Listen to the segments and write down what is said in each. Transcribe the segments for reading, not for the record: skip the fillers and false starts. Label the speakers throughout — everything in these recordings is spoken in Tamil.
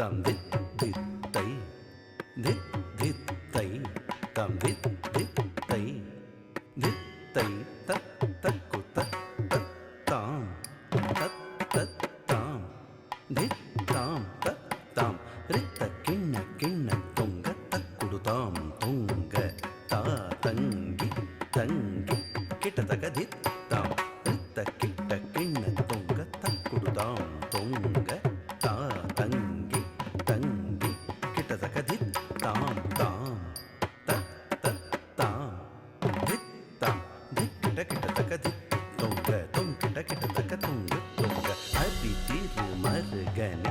Speaker 1: tam dit dit tay dit dit tay tam dit dit tay dit tay tat tat ku tat tat tam tat tat tam dit tam tat tam ritta kinna kinna tunga takkudu tam tunga ta tangi tangi kitta taka dit tam ritta kitta kinna tunga takkudu tam tunga ta tangi tangi kitta taka dit tam tam tat tat tam dit tam dit kitta kitta taka dit tunga tung kitta kitta taka tunga tunga adi tiru margane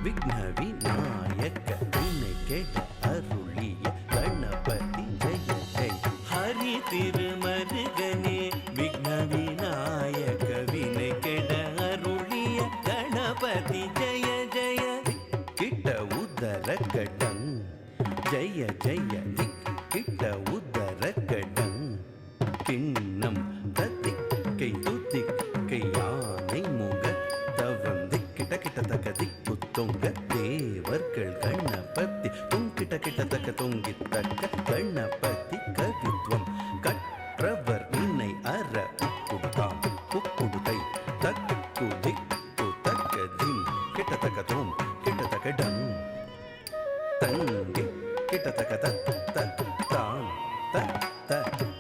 Speaker 1: விக்ன விநாயக வினை கெட அருளிய கணபதி ஜெய ஜெய ஹரி திருமருகனே விக்ன விநாயக வினை கெட அருளிய கணபதி ஜெய ஜெய கிட்ட உதர கடங் ஜெய ஜெய கிட்ட உதர கடங் கிண்ணம் தத்திக்கை துத்திக்கை யானை முக தவந்தி கிட்ட கிட்ட தகதி தொங்க தேவர்கள் கணபதி தொங்கிட்ட கிட்ட தக்க தொங்கி தக்க கணபதி கவித்வம் கற்றவர் இன்னை அற உக்குடுதாம் உக்குடுதை தக்கு திக்கு தக்க திம் கிட்ட தக்க தோம் கிட்ட தக்க டம் தங்கி கிட்ட தக்க தத் தத் தான் தத் தத்